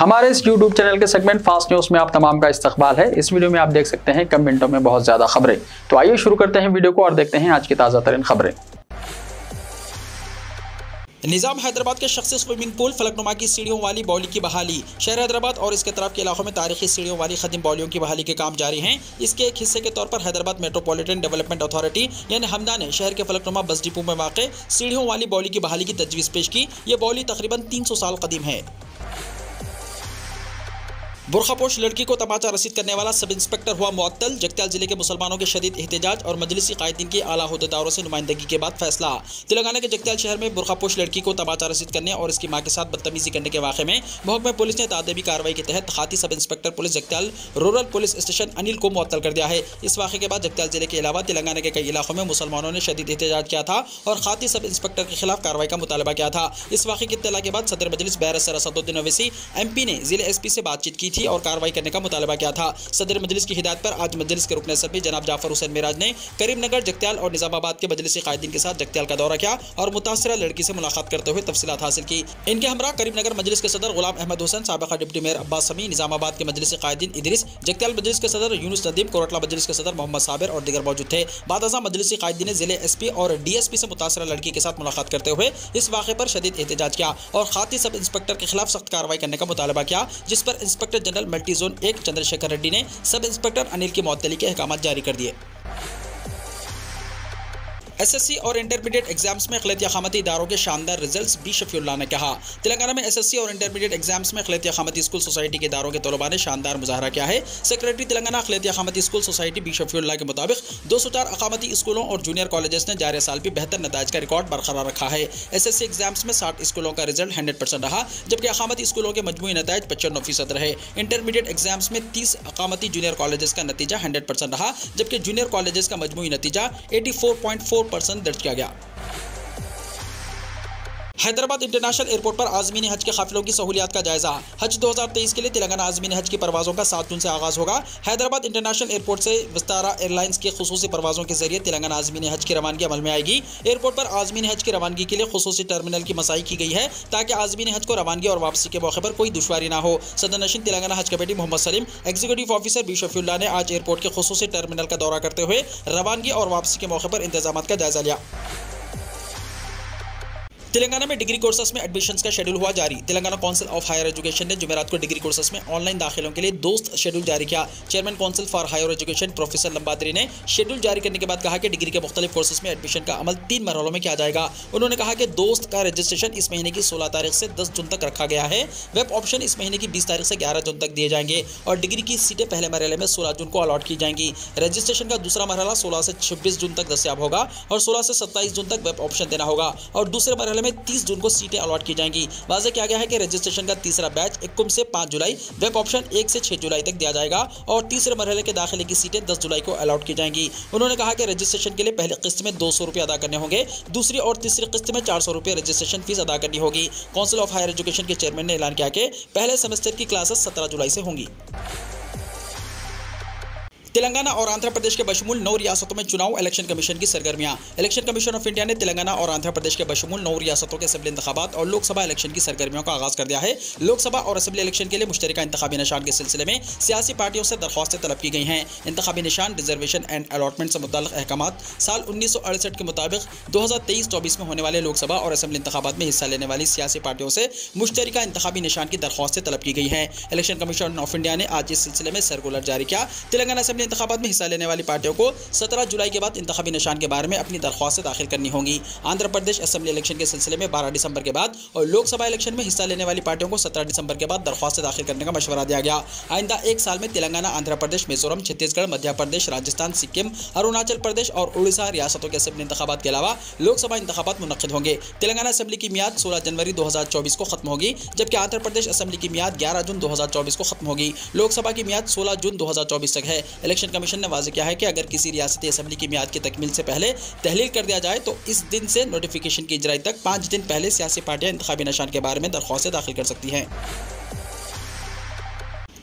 हमारे इस YouTube channel के सेगमेंट फास्ट न्यूज में आप तमाम का इस्तकबाल है। इस वीडियो में आप देख सकते हैं कम मिनटों में बहुत ज्यादा खबरें। तो आइए शुरू करते हैं वीडियो को और देखते हैं आज की ताजा तरीन खबरें। निजाम हैदराबाद के शख्सी स्विमिंग पूल फलकनुमा की सीढ़ियों वाली बॉली की बहाली। शहर हैदराबाद और इसके तरफ के इलाकों में तारीखी सीढ़ियों वाली खदीम बॉलियों की बहाली के काम जारी हैं। इसके एक हिस्से के तौर पर हैदराबाद मेट्रोपॉलिटन डेवलपमेंट अथॉरिटी यानी हमदा ने शहर के फलकनुमा बस डिपो में वाक़ सीढ़ियों वाली बॉली की बहाली की तजवीज़ पेश की। ये बॉली तकरीबन 300 साल कदीम है। बुरखापोश लड़की को तमाचा रसीद करने वाला सब इंस्पेक्टर हुआ मुअत्तल। जगत्याल जिले के मुसलमानों के शदीद एहतजाज और मजलिसी कायदीन के आला अहदेदारों से नुमाइंदगी के बाद फैसला। तेलंगाना के जगत्याल शहर में बुरखापोश लड़की को तमाचा रसीद करने और इसकी मां के साथ बदतमीजी करने के वाक़े में महकमा पुलिस ने तादेबी कार्रवाई के तहत खाती sub inspector police Jagtial rural police station Anil को मुअत्तल कर दिया है। इस वाक़े के बाद जगत्याल जिले के अलावा तेलंगाना के कई इलाकों में मुसलमानों ने शदीद एहतजाज किया था और खाती सब इंस्पेक्टर के खिलाफ कार्रवाई का मुतालबा किया था। इस वाक़े की इत्तला के बाद सदर मजलिस बैरिस्टर असदुद्दीन ओवैसी MP ने जिले SP से बातचीत की थी और कार्रवाई करने का मुतालबा किया था। सदर मजलिस की हिदायत पर आज मजलिस के रुकन असम्बली जनाब जाफर हुसैन मिराज ने करीमनगर, जगत्याल और निजामाबाद के मजलिसी कायदीन के साथ जगत्याल का दौरा किया और मुतासरा लड़की से मुलाकात करते हुए तफसीलात हासिल की। इनके हमरा करीमनगर मजलिस के सदर गुलाम अहमद हुसैन, साबिका डिप्टी मेयर अब्बास समी, निजामाबाद के मजलिसी कायदीन इदरीस, जगत्याल मजलिस के सदर यूनुस नदीम, कोरटला मजलिस के सदर मोहम्मद साबिर और दीगर मौजूद थे। बाद अज़ा मजलिसी कायदीन ने जिले SP और DSP से मुतासरा लड़की के साथ मुलाकात करते हुए इस वाक़े पर शदीद एहतजाज किया और खाती सब इंस्पेक्टर के खिलाफ सख्त कार्रवाई करने का मुतालबा किया, जिस पर inspector general multi zone 1 Chandrashekhar Reddy ने सब इंस्पेक्टर अनिल की मुअत्तली के अहकाम जारी कर दिए। SSC और इंटरमीडिएट एग्जाम्स में अक़लियती अक़ामती इदारों के शानदार रिजल्ट्स बी शफीउल्लाह ने कहा। तेलंगाना में SSC और इंटरमीडिएट एग्जाम्स में अक़लियती अक़ामती स्कूल सोसाइटी के इदारों के तलबा ने शानदार मुजाहरा किया है। सेक्रेटरी तेलंगाना अक़लियती अक़ामती स्कूल सोसाइटी बी शफीउल्लाह के मुताबिक 204 अक़ामती स्कूलों और जूनियर कॉलेजेस ने जारी साल भी बेहतर नताइज का रिकॉर्ड बरकरार रखा है। SSC एग्जाम्स में 60 स्कूलों का रिजल्ट 100% रहा, जबकि अक़ामती स्कूलों के मजमूई नताइज 95% रहे। इंटरमीडिएट एग्जाम्स में 30 अक़ामती जूनियर कॉलेजेस का नतीजा 100% रहा, जबकि जूनियर कॉलेजेस का मजमूई नतीजा 84.4% दर्ज किया गया। हैदराबाद इंटरनेशनल एयरपोर्ट पर आज़मीन हज के काफिलों की सहूलियात का जायजा। हज 2023 के लिए तेलंगाना आज़मीन हज की परवाज़ों का 7 जून से आगाज़ होगा। हैदराबाद इंटरनेशनल एयरपोर्ट से विस्तारा एयरलाइंस की खुसूसी परवाज़ों के जरिए तेलंगाना आज़मीन हज की रवानगी अमल में आएगी। एयरपोर्ट पर आज़मीन हज की रवानगी के लिए खुसूसी टर्मिनल की मसाई की गई है ताकि आज़मीन हज को रवानगी और वापसी के मौके पर कोई दुश्वारी ना हो। सदरनशीन तेलंगाना हज committee Mohammed Salim, executive officer B Shafiullah ने आज एयरपोर्ट के खुसूसी टर्मिनल का दौरा करते हुए रवानगी और वापसी के मौके पर इंतजामात का जायजा लिया। तेलंगाना में डिग्री कोर्सेस में एडमिशंस का शेड्यूल हुआ जारी। Telangana council of higher education ने जुमेरात को डिग्री कोर्सेस में ऑनलाइन दाखिलों के लिए दोस्त शेड्यूल जारी किया। Chairman council for higher education professor Limbadri ने शेड्यूल जारी करने के बाद कहा कि डिग्री के मुख्तलिफ कोर्सेस में एडमिशन का अमल 3 मरहलों में किया जाएगा। उन्होंने कहा कि दोस्त का रजिस्ट्रेशन इस महीने की 16 तारीख से 10 जून तक रखा गया है। वेब ऑप्शन इस महीने की 20 तारीख से 11 जून तक दिए जाएंगे और डिग्री की सीटें पहले मरहले में 16 जून को अलॉट की जाएंगी। रजिस्ट्रेशन का दूसरा मरहला 16 से 26 जून तक दस्तियाब होगा और 16 से 27 जून तक वेब ऑप्शन देना होगा और दूसरे मरहले में 30 जून को सीटें अलॉट की जाएंगी। वाज़ेह किया गया है कि रजिस्ट्रेशन का तीसरा बैच 1 से 5 जुलाई, वेब ऑप्शन 1 से 6 जुलाई तक दिया जाएगा और तीसरे मरहले के दाखिले की सीटें 10 जुलाई को अलॉट की जाएंगी। उन्होंने कहा कि रजिस्ट्रेशन के लिए पहली किस्त में 200 रुपये अदा करने होंगे, दूसरी और तीसरी किस्त में 400 रुपये रजिस्ट्रेशन फीस अदा करनी होगी। काउंसिल ऑफ हायर एजुकेशन के चेयरमैन ने ऐलान किया कि पहले सेमेस्टर की क्लासेस 17 जुलाई से होंगी। तेलंगाना और आंध्र प्रदेश के बशमूल 9 रियासतों में चुनाव इलेक्शन कमीशन की सरगर्मियां। इलेक्शन कमीशन ऑफ इंडिया ने तेलंगाना और आंध्र प्रदेश के बशमूल 9 रियासतों के असेंबली इंतखाबात और लोकसभा इलेक्शन की सरगर्मियों का आगाज कर दिया है। लोकसभभा और असेंबली इलेक्शन के लिए मुश्तरका इंतखाबी निशान के सिलसिले में सियासी पार्टियों से दरख्वास्तें तलब की गई हैं। इंतखाबी निशान, रिजर्वेशन एंड अलॉटमेंट से मुतल्लिक़ अहकामात साल 1968 के मुताबिक 2023-24 में होने वाले लोकसभा और असेंबली इंतखाबात में हिस्सा लेने वाली सियासी पार्टियों से मुश्तरका इंतखाबी निशान की दरख्वास्तें तलब की गई हैं। इलेक्शन कमीशन ऑफ इंडिया ने आज इस सिलसिले में सर्कुलर जारी किया। तेलंगाना असेंबली इंतखाबात में हिस्सा वाली पार्टियों को 17 जुलाई के बाद इंतखाबी निशान के बारे में अपनी दरख्वास्तें दाखिल करनी होंगी। आंध्र प्रदेश असेंबली इलेक्शन के सिलसिले में 12 दिसंबर के बाद और लोकसभा इलेक्शन में हिस्सा लेने वाली पार्टियों को 17 दिसंबर के बाद दरख्वास्तें दाखिल करने का मशवरा दिया गया। आइंदा 1 साल में तेलंगाना, आंध्र प्रदेश, मिजोरम, छत्तीसगढ़, मध्य प्रदेश, राजस्थान, सिक्किम, अरुणाचल प्रदेश और उड़ीसा रियासतों के असेंबली इंतखाबात के अलावा लोकसभा इंतखाबात मुनक्किद होंगे। तेलंगाना असेंबली की मियाद 16 जनवरी 2024 को खत्म होगी, जबकि आंध्र प्रदेश असेंबली की मियाद 11 जून 2024 को खत्म होगी। लोकसभा की मियाद 16 जून 2024 तक है। इलेक्शन कमीशन ने वाज़ेह किया है कि अगर किसी रियासती असेंबली की मियाद की तकमील से पहले तहलील कर दिया जाए तो इस दिन से नोटिफिकेशन की इजराई तक 5 दिन पहले सियासी पार्टियां इंतखाबी निशान के बारे में दरख्वास्तें दाखिल कर सकती हैं।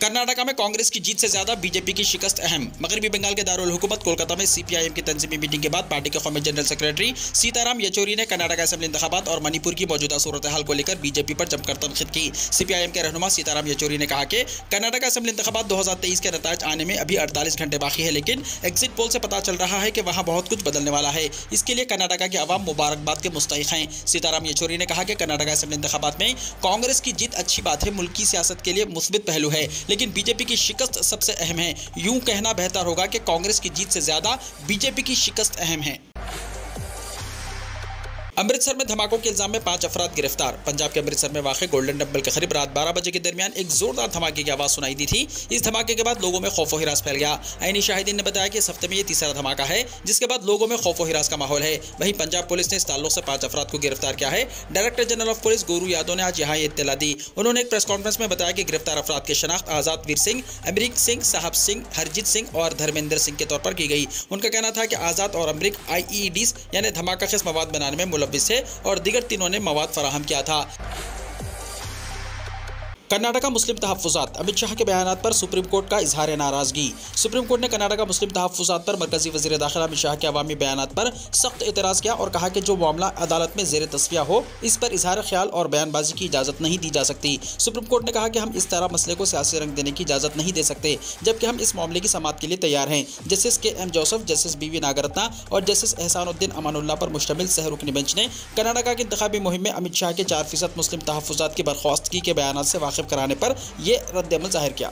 कर्नाटका में कांग्रेस की जीत से ज्यादा बीजेपी की शिकस्त अहम। मगरबी बंगाल के दारुल हुकूमत कोलकाता में सीपीआईएम की तंजीमी मीटिंग के बाद पार्टी के कौमी जनरल सेक्रेटरी सीताराम येचुरी ने कर्नाटक असेंबली इंतखाबात और मणिपुर की मौजूदा सूरत हाल को लेकर बीजेपी पर जमकर तनकीद की। सीपीआईएम के रहनुमा सीताराम येचुरी ने कहा कि कर्नाटक असेंबली इंतखाबात 2023 के नतीजे आने में अभी 48 घंटे बाकी है, लेकिन एग्जिट पोल से पता चल रहा है कि वहां बहुत कुछ बदलने वाला है। इसके लिए कर्नाटका के अवाम मुबारकबाद के मुस्तहिक हैं। सीताराम येचुरी ने कहा कि कर्नाटक असेंबली इंतखाबात में कांग्रेस की जीत अच्छी बात है, मुल्क की सियासत के लिए मुस्बित पहलू है, लेकिन बीजेपी की शिकस्त सबसे अहम है। यूं कहना बेहतर होगा कि कांग्रेस की जीत से ज्यादा बीजेपी की शिकस्त अहम है। अमृतसर में धमाकों के इल्जाम में 5 अफराद गिरफ्तार। पंजाब के अमृतसर में वाक़ गोल्डन टेम्पल के करीब रात 12 बजे के दरमियान एक जोरदार धमाके की आवाज़ सुनाई दी थी। इस धमाके के बाद लोगों में खौफ व हिरास फैल गया। आईनी शाहिदीन ने बताया कि इस हफ्ते में ये तीसरा धमाका है, जिसके बाद लोगों में खौफ व हिरास का माहौल है। वहीं पंजाब पुलिस ने इस ताल्लुक से 5 अफराद को गिरफ्तार किया है। डायरेक्टर जनरल ऑफ पुलिस गुरु यादव ने आज यहाँ ये इत्तला दी। उन्होंने एक प्रेस कॉन्फ्रेंस में बताया कि गिरफ्तार अफराद की शनाख्त आज़ाद वीर सिंह, अमरीक सिंह, साहब सिंह, हरजीत सिंह और धर्मेंद्र सिंह के तौर पर की गई। उनका कहना था कि आज़ाद और अमरीक IEDs यानी धमाका खेज मवाद बनाने में मुलव्विस है और दीगर तीनों ने मवाद फराहम किया था। कर्नाटका मुस्लिम तहफ़्फ़ुज़ात। अमित शाह के बयानात पर सुप्रीम कोर्ट का इजहार नाराज़गी। सुप्रीम कोर्ट ने कर्नाटका मुस्लिम तहफ़्फ़ुज़ात पर मरकज़ी वज़ीर दाखिला अमित शाह के अवामी बयानात पर सख्त एतराज़ किया और कहा कि जो मामला अदालत में ज़ेर तस्फ़िया हो, इस पर इजहार ख्याल और बयानबाजी की इजाज़त नहीं दी जा सकती। सुप्रीम कोर्ट ने कहा कि हम इस तरह मसले को सियासी रंग देने की इजाज़त नहीं दे सकते, जबकि हम इस मामले की समाअत के लिए तैयार हैं। Justice KM Joseph, justice BV Nagarathna और जस्टिस एहसानुद्दीन अमानुल्लाह पर मुश्तमिल सहरुकनी बेंच ने कर्नाटका की इंतखाबी मुहिम में अमित शाह के 4% मुस्लिम तहफ़्फ़ुज़ात की बर्खास्तगी के बयानात से वाकिफ़ कराने पर ये रद्द-ए-अमल जाहिर किया।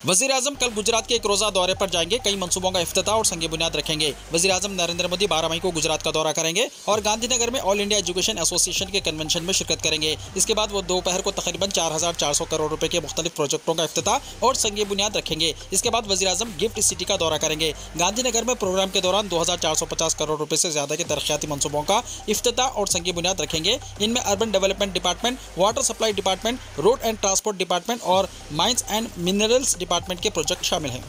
वज़ीर आज़म कल गुजरात के एक रोज़ा दौरे पर जाएंगे। कई मंसूबों का इफ्तिताह और संग बुनियाद रखेंगे। वज़ीर आज़म नरेंद्र मोदी 12 मई को गुजरात का दौरा करेंगे और गांधीनगर में ऑल इंडिया एजुकेशन एसोसिएशन के कन्वेंशन में शिरकत करेंगे। इसके बाद वो दोपहर को तकरीबन 4400 करोड़ रुपए के मुख्तलिफ प्रोजेक्टों का इफ्तिताह और संग बुनियाद रखेंगे। इसके बाद वज़ीर आज़म गिफ्ट सिटी का दौरा करेंगे। गांधीनगर में प्रोग्राम के दौरान 2450 करोड़ रुपए से ज़्यादा के तरक्याती मंसूबों का इफ्तिताह और संग बुनियाद रखेंगे। इनमें urban development department, water supply department, road and transport department और माइंस एंड मिनरल्स डिपार्टमेंट के प्रोजेक्ट शामिल हैं।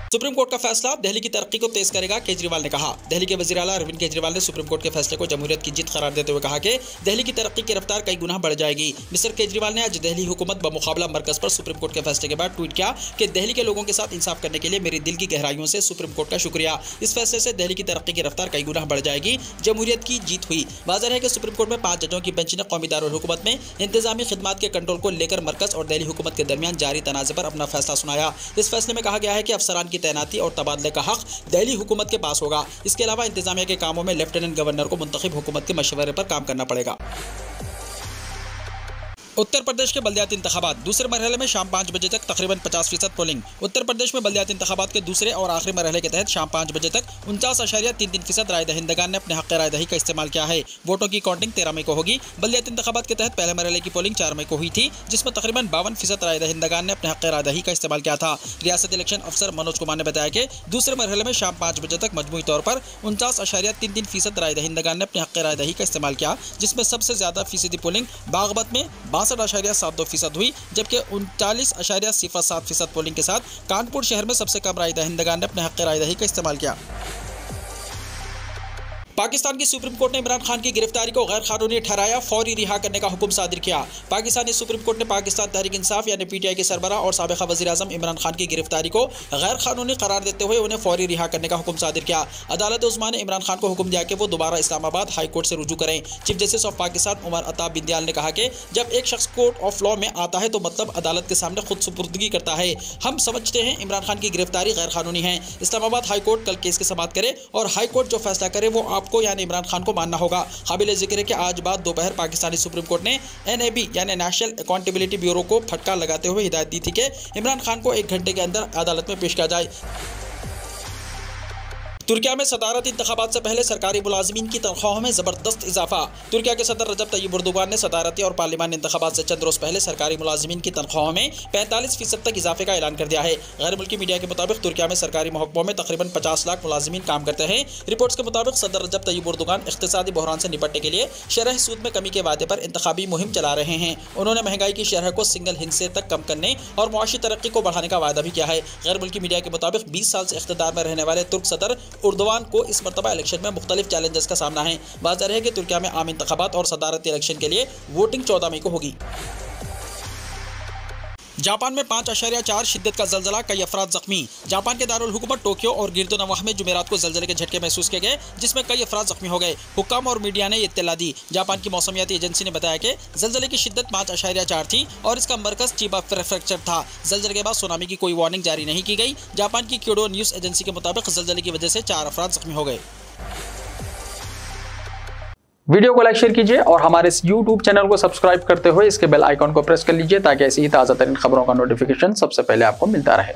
सुप्रीम कोर्ट का फैसला दिल्ली की तरक्की को तेज करेगा, केजरीवाल ने कहा। दिल्ली के वज़ीर आला अरविंद केजरीवाल ने सुप्रीम कोर्ट के फैसले को जमहूरियत की जीत करार देते हुए कहा कि दिल्ली की तरक्की की रफ्तार कई गुना बढ़ जाएगी। मिस्टर केजरीवाल ने आज दिल्ली हुकूमत बमुकाबला मरकज पर सुप्रीम कोर्ट के फैसले के बाद ट्वीट किया कि दिल्ली के लोगों के साथ इंसाफ करने के लिए मेरी दिल की गहराइयों से सुप्रीम कोर्ट का शुक्रिया। इस फैसले से दिल्ली की तरक्की की रफ्तार कई गुना बढ़ जाएगी, जमहूरियत की जीत हुई। वाज़ेह है कि सुप्रीम कोर्ट में 5 जजों की बेंच ने कौमी दारुल हुकूमत में इंतजामी खिदमात के कंट्रोल को लेकर मरकज और दिल्ली हुकूमत के दरमियान जारी तनाज़े पर अपना फैसला सुनाया। इस फैसले में कहा गया है कि अफसरान की तैनाती और तबादले का हक दिल्ली हुकूमत के पास होगा। इसके अलावा इंतजामिया के कामों में लेफ्टिनेंट गवर्नर को मुंतखब हुकूमत के मशवरे पर काम करना पड़ेगा। उत्तर प्रदेश के बल्दियाती इंतखाबात। दूसरे मरहले में शाम 5 बजे तक तकरीबन 50% पोलिंग। उत्तर प्रदेश में बल्दियाती इंतखाबात के दूसरे और आखिरी मरहले के तहत शाम 5 बजे तक 49.33% राय दहिंदगान ने अपने हक़ राय दही का इस्तेमाल किया है। वोटों की काउंटिंग 13 मई को होगी। बल्दियाती इंतखाबात के तहत पहले मरहले की पोलिंग 4 मई को हुई थी, जिसमें तकरीबन 52% राय दहिंदगान ने अपने हक़ राय दही का इस्तेमाल किया था। रियासती इलेक्शन अफसर मनोज कुमार ने बताया कि दूसरे मरहले में शाम 5 बजे तक मजमूई तौर पर 49.33% राय दहिंदगान ने अपने हक़ राय दही का इस्तेमाल किया, जिसमें सबसे ज़्यादा फीसदी पोलिंग बागपत में 62.72% हुई, जबकि 39.07% पोलिंग के साथ कानपुर शहर में सबसे कम राय दहिंदगान ने अपने हक़ राय दही का इस्तेमाल किया। पाकिस्तान की सुप्रीम कोर्ट ने इमरान खान की गिरफ्तारी को गैर कानूनी ठहराया, फौरी रिहा करने का हुक्म सादिर किया। पाकिस्तानी सुप्रीम कोर्ट ने पाकिस्तान तहरीक इंसाफ यानी PTI के सरबराह और साबिक़ा वज़ीर आज़म इमरान खान की गिरफ्तारी को गैर कानूनी करार देते हुए उन्हें फौरी रिहा करने का हुक्म सादिर किया। अदालत उस्मा ने इमरान खान को हुक्म दिया कि वो दोबारा इस्लामाबाद हाई कोर्ट से रुजू करें। Chief justice of Pakistan Umar Ata Bandial ने कहा कि जब एक शख्स कोर्ट ऑफ लॉ में आता है तो मतलब अदालत के सामने खुद सुपुर्दगी करता है। हम समझते हैं इमरान खान की गिरफ्तारी गैर कानूनी है। इस्लामाबाद हाई कोर्ट कल केस की समाअत करे और हाई कोर्ट जो फैसला करे वो आपको यानी इमरान खान को मानना होगा। काबिल जिक्र है कि आज बाद दोपहर पाकिस्तानी सुप्रीम कोर्ट ने NAB यानी नेशनल अकाउंटेबिलिटी ब्यूरो को फटकार लगाते हुए हिदायत दी थी कि इमरान खान को 1 घंटे के अंदर अदालत में पेश किया जाए। तुर्किया में सदारती इंतखाबात से पहले सरकारी मुलाजिमीन की तनख्वाहों में ज़बरदस्त इजाफा। तुर्किया के सदर रजब तय्यिब एर्दोगान ने सदारती और पार्लिमानी इंतखाबात से चंद रोज़ पहले सरकारी मुलाजिमीन की तनख्वाहों में 45% तक इजाफे का ऐलान कर दिया है। गैर मुल्की मीडिया के मुताबिक तुर्किया में सरकारी महकमों में तकरीबन 50 लाख मुलाजिमीन काम करते हैं। रिपोर्ट्स के मुताबिक सदर रजब तय्यिब एर्दोगान इक़्तिसादी बहरान से निपटने के लिए शरह सूद में कमी के वादे पर इंतखाबी मुहिम चला रहे हैं। उन्होंने महंगाई की शरह को सिंगल हिस्से तक कम करने और मुआशी तरक्की को बढ़ाने का वादा भी किया है। गैर मुल्की मीडिया के मुताबिक 20 साल से इक़्तिदार में रहने वाले तुर्क सदर उर्दवान को इस मरतबा इलेक्शन में मुख्तलिफ चैलेंजेस का सामना है। वाज़ेह है कि तुर्किया में आम इंतखाबात और सदारती इलेक्शन के लिए वोटिंग 14 मई को होगी। जापान में 5.4 शिद्दत का जलजला, कई अफराद जख्मी। जापान के दारुल हुकूमत टोक्यो और गिरदोनवाह में जुमेरात को जलजले के झटके महसूस किए गए, जिसमें कई अफराद जख्मी हो गए। हुक्काम और मीडिया ने इत्तला दी। जापान की मौसमियाती एजेंसी ने बताया कि जलजले की शिद्दत 5.4 थी और इसका मरकज चिबा प्रेफेक्चर था। जलजले के बाद सुनामी की कोई वार्निंग जारी नहीं की गई। जापान की क्योडो न्यूज़ एजेंसी के मुताबिक जलजले की वजह से 4 अफराद जख्मी हो गए। वीडियो को लाइक शेयर कीजिए और हमारे इस YouTube चैनल को सब्सक्राइब करते हुए इसके बेल आइकॉन को प्रेस कर लीजिए ताकि ऐसी ही ताज़ा तरीन खबरों का नोटिफिकेशन सबसे पहले आपको मिलता रहे।